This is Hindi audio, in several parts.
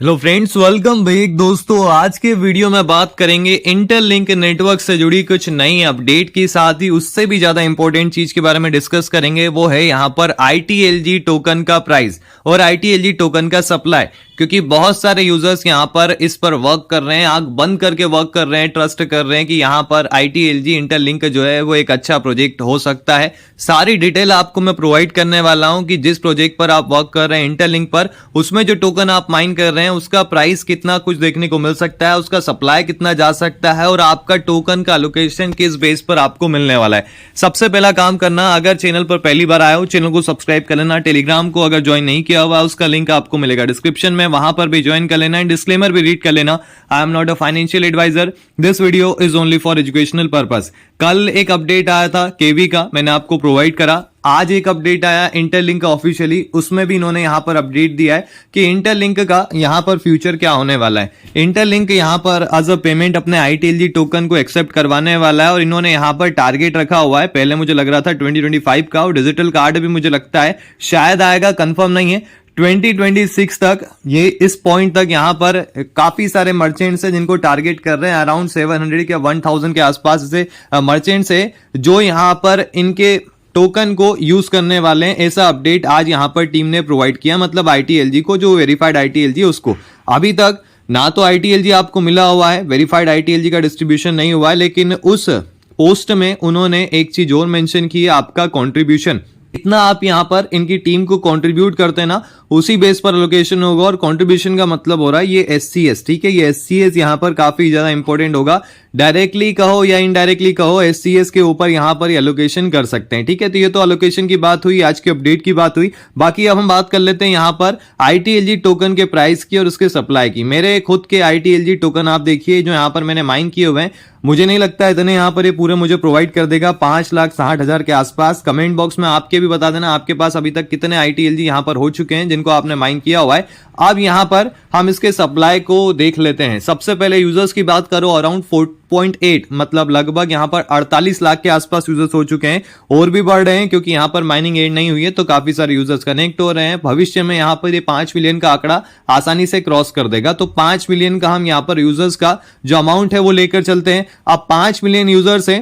Hello friends, welcome back. दोस्तों, आज के वीडियो में बात करेंगे इंटरलिंक नेटवर्क से जुड़ी कुछ नई अपडेट के साथ ही उससे भी ज्यादा इंपॉर्टेंट चीज के बारे में डिस्कस करेंगे। वो है यहाँ पर ITLG टोकन का प्राइस और ITLG टोकन का सप्लाई, क्योंकि बहुत सारे यूजर्स यहाँ पर इस पर वर्क कर रहे हैं, आंख बंद करके वर्क कर रहे हैं, ट्रस्ट कर रहे हैं कि यहाँ पर ITLG इंटरलिंक जो है वो एक अच्छा प्रोजेक्ट हो सकता है। सारी डिटेल आपको मैं प्रोवाइड करने वाला हूं कि जिस प्रोजेक्ट पर आप वर्क कर रहे हैं इंटरलिंक पर, उसमें जो टोकन आप माइन कर रहे हैं उसका प्राइस कितना कुछ देखने को मिल सकता है, उसका सप्लाई कितना जा सकता है और आपका टोकन का लोकेशन किस बेस पर आपको मिलने वाला है। सबसे पहला काम करना, अगर चैनल पर पहली बार आए हो चैनल को सब्सक्राइब कर लेना। टेलीग्राम को अगर ज्वाइन नहीं किया हुआ उसका लिंक आपको मिलेगा डिस्क्रिप्शन में, वहां पर भी ज्वाइन कर लेना। एंड डिस्क्लेमर भी रीड कर लेना, I am not a financial adviser, this video is only for educational purpose. कल एक अपडेट आया था केवी का, मैंने आपको प्रोवाइड करा। आज एक अपडेट आया इंटरलिंक का ऑफिशियली, उसमें भी इन्होंने यहां पर अपडेट दिया है कि इंटरलिंक का यहां पर फ्यूचर क्या होने वाला है। इंटरलिंक यहां पर एज अ पेमेंट अपने ITLG टोकन को एक्सेप्ट करवाने वाला है और इन्होंने यहां पर टारगेट रखा हुआ है। पहले मुझे लग रहा था 2025 का, और डिजिटल कार्ड भी मुझे लगता है शायद आएगा, कंफर्म नहीं है, 2026 तक। ये इस पॉइंट तक यहां पर काफी सारे मर्चेंट्स हैं जिनको टारगेट कर रहे हैं। अराउंड 700 या 1000 के आसपास से मर्चेंट्स है जो यहां पर इनके टोकन को यूज करने वाले हैं। ऐसा अपडेट आज यहां पर टीम ने प्रोवाइड किया, मतलब ITLG को, जो वेरीफाइड ITLG है उसको। अभी तक ना तो ITLG आपको मिला हुआ है, वेरीफाइड ITLG का डिस्ट्रीब्यूशन नहीं हुआ है, लेकिन उस पोस्ट में उन्होंने एक चीज और मेंशन की है, आपका कंट्रीब्यूशन इतना आप यहां पर इनकी टीम को कंट्रीब्यूट करते हैं ना, उसी बेस पर एलोकेशन होगा। और कंट्रीब्यूशन का मतलब हो रहा है ये SCS, ठीक है, ये SCS यहां पर काफी ज्यादा इंपॉर्टेंट होगा। डायरेक्टली कहो या इनडायरेक्टली कहो, SCS के ऊपर यहां पर एलोकेशन कर सकते हैं, ठीक है। तो ये तो एलोकेशन की बात हुई, आज की अपडेट की बात हुई। बाकी अब हम बात कर लेते हैं यहां पर ITLG टोकन के प्राइस की और उसके सप्लाई की। मेरे खुद के ITLG टोकन आप देखिए जो यहां पर मैंने माइन किए हुए हैं, मुझे नहीं लगता इतने यहां पर ये पूरे मुझे प्रोवाइड कर देगा, 5,60,000 के आसपास। कमेंट बॉक्स में आपके भी बता देना आपके पास अभी तक कितने ITLG यहां पर हो चुके हैं जिनको आपने माइन किया हुआ है। अब यहां पर हम इसके सप्लाई को देख लेते हैं। सबसे पहले यूजर्स की बात करो, अराउंड 4.8 मतलब लगभग यहां पर 48 लाख के आसपास यूजर्स हो चुके हैं, और भी बढ़ रहे हैं क्योंकि यहां पर माइनिंग एंड नहीं हुई है, तो काफी सारे यूजर्स कनेक्ट हो रहे हैं। भविष्य में यहां पर ये 5 मिलियन का आंकड़ा आसानी से क्रॉस कर देगा, तो 5 मिलियन का हम यहां पर यूजर्स का जो अमाउंट है वो लेकर चलते हैं। अब 5 मिलियन यूजर्स हैं,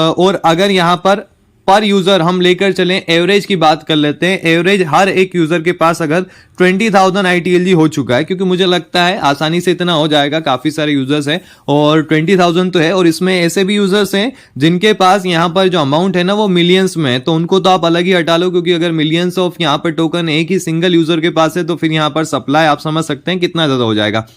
और अगर यहां पर यूजर हम लेकर चलें, एवरेज की बात कर लेते हैं। एवरेज हर एक यूजर के पास अगर 20,000 ITLG हो चुका है, क्योंकि मुझे लगता है आसानी से इतना हो जाएगा, काफी सारे यूजर्स हैं और 20,000 तो है। और इसमें ऐसे भी यूजर्स हैं जिनके पास यहां पर जो अमाउंट है ना वो मिलियंस में है, तो उनको तो आप अलग ही हटा लो, क्योंकि अगर मिलियंस ऑफ यहां पर टोकन एक ही सिंगल यूजर के पास है तो फिर यहां पर सप्लाई आप समझ सकते हैं कितना ज्यादा हो जाएगा।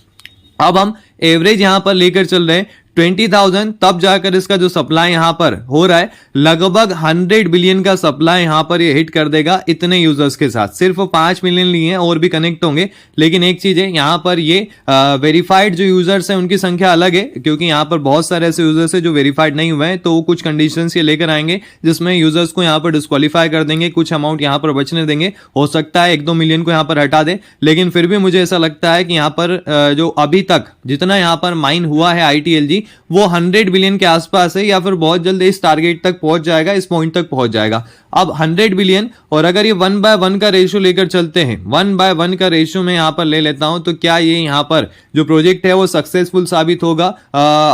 अब हम एवरेज यहां पर लेकर चल रहे हैं 20,000, तब जाकर इसका जो सप्लाई यहां पर हो रहा है लगभग 100 बिलियन का सप्लाई यहां पर ये हिट कर देगा इतने यूजर्स के साथ। सिर्फ 5 मिलियन लिए हैं, और भी कनेक्ट होंगे, लेकिन एक चीज है यहां पर ये वेरीफाइड जो यूजर्स हैं उनकी संख्या अलग है, क्योंकि यहां पर बहुत सारे ऐसे यूजर्स हैं जो वेरीफाइड नहीं हुए हैं, तो कुछ कंडीशंस ये लेकर आएंगे जिसमें यूजर्स को यहां पर डिस्क्वालीफाई कर देंगे, कुछ अमाउंट यहां पर बचने देंगे। हो सकता है 1-2 मिलियन को यहां पर हटा दे, लेकिन फिर भी मुझे ऐसा लगता है कि यहां पर जो अभी तक जितना यहां पर माइन हुआ है ITLG वो 100 बिलियन के आसपास है, या फिर बहुत जल्द इस टारगेट तक पहुंच जाएगा, इस पॉइंट तक पहुंच जाएगा। अब 100 बिलियन, और अगर ये 1/1 का रेशियो लेकर चलते हैं, 1/1 का रेशियो में यहां पर ले लेता हूं, तो क्या ये यहां पर जो प्रोजेक्ट है वो सक्सेसफुल साबित होगा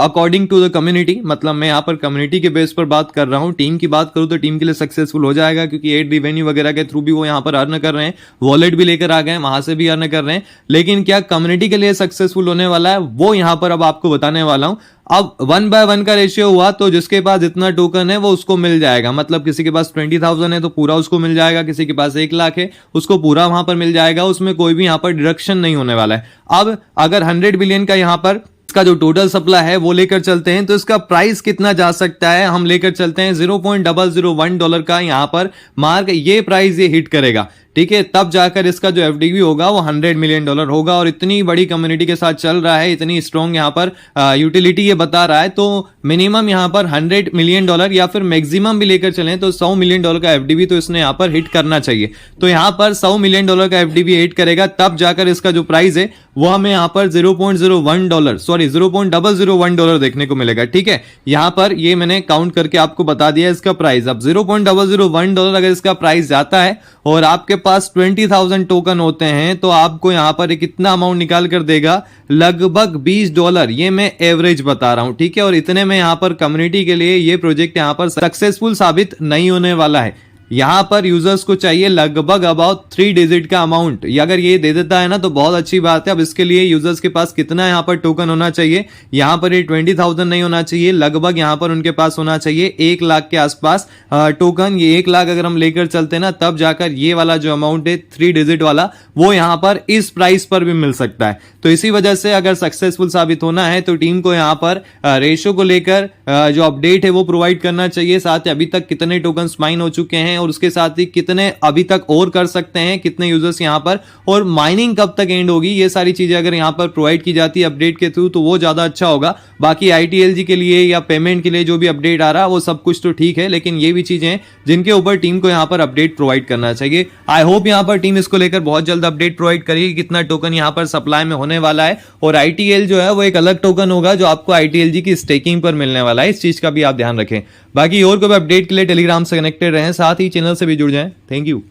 अकॉर्डिंग टू द कम्युनिटी। मतलब मैं यहां पर कम्युनिटी के बेस पर बात कर रहा हूं, टीम की बात करूं तो टीम के लिए सक्सेसफुल हो जाएगा, क्योंकि एड रिवेन्यू वगैरह के थ्रू भी वो यहां पर अर्न कर रहे हैं, वॉलेट भी लेकर आ गए, वहां से भी अर्न कर रहे हैं। लेकिन क्या कम्युनिटी के लिए सक्सेसफुल होने वाला है, वो यहां पर अब आपको बताने वाला हूं। अब 1/1 का रेशियो हुआ तो जिसके पास जितना टोकन है वो उसको मिल जाएगा, मतलब किसी के पास 20,000 है तो पूरा उसको मिल जाएगा, किसी के पास 1 लाख है उसको पूरा वहां पर मिल जाएगा, उसमें कोई भी यहां पर डिडक्शन नहीं होने वाला है। अब अगर 100 बिलियन का यहां पर इसका जो टोटल सप्लाई है वो लेकर चलते हैं, तो इसका प्राइस कितना जा सकता है, हम लेकर चलते हैं $0.001 का यहां पर मार्क, ये प्राइस ये हिट करेगा, ठीक है। तब जाकर इसका जो FDV होगा वो $100 मिलियन होगा, और इतनी बड़ी कम्युनिटी के साथ चल रहा है, इतनी स्ट्रॉन्ग यहां पर यूटिलिटी ये बता रहा है, तो मिनिमम यहां पर $100 मिलियन या फिर मैक्सिमम भी लेकर चलें तो $100 मिलियन का FDV तो इसने यहां पर हिट करना चाहिए। तो यहां पर $100 मिलियन का FDV हिट करेगा, तब जाकर इसका जो प्राइस है वो हमें यहां पर $0.001 देखने को मिलेगा, ठीक है। यहां पर ये मैंने काउंट करके आपको बता दिया इसका प्राइस। अब $0.001 अगर इसका प्राइस जाता है और आपके पास 20,000 टोकन होते हैं तो आपको यहां पर कितना अमाउंट निकाल कर देगा, लगभग $20। ये मैं एवरेज बता रहा हूं, ठीक है। और इतने में यहां पर कम्युनिटी के लिए ये प्रोजेक्ट यहां पर सक्सेसफुल साबित नहीं होने वाला है। यहां पर यूजर्स को चाहिए लगभग अबाउट 3 डिजिट का अमाउंट। अगर ये दे देता है ना तो बहुत अच्छी बात है। अब इसके लिए यूजर्स के पास कितना यहां पर टोकन होना चाहिए, यहां पर ये 20,000 नहीं होना चाहिए, लगभग यहां पर उनके पास होना चाहिए 1 लाख के आसपास टोकन। ये 1 लाख अगर हम लेकर चलते ना तब जाकर ये वाला जो अमाउंट है 3 डिजिट वाला वो यहां पर इस प्राइस पर भी मिल सकता है। तो इसी वजह से अगर सक्सेसफुल साबित होना है तो टीम को यहां पर रेशो को लेकर जो अपडेट है वो प्रोवाइड करना चाहिए। साथ ही अभी तक कितने टोकन माइन हो चुके हैं और उसके साथ ही कितने अभी तक और कर सकते हैं, कितने यूजर्स यहां पर, और माइनिंग कब तक एंड होगी, ये सारी चीजें अगर यहां पर प्रोवाइड की जाती है अपडेट के थ्रू तो वो ज्यादा अच्छा होगा। बाकी ITLG के लिए या पेमेंट के लिए जो भी अपडेट आ रहा है वो सब कुछ तो ठीक है, लेकिन ये भी चीजें हैं जिनके ऊपर टीम को यहां पर अपडेट प्रोवाइड करना चाहिए। आई होप यहां पर टीम इसको लेकर बहुत जल्द अपडेट प्रोवाइड करेगी कितना टोकन यहां पर सप्लाई में होने वाला है। और ITL जो है वो एक अलग टोकन होगा जो आपको ITLG की स्टेकिंग पर मिलने वाला है, इस चीज का भी आप ध्यान रखें। बाकी और कोई अपडेट के लिए टेलीग्राम से कनेक्टेड रहें, साथ ही चैनल से भी जुड़ जाएं। Thank you.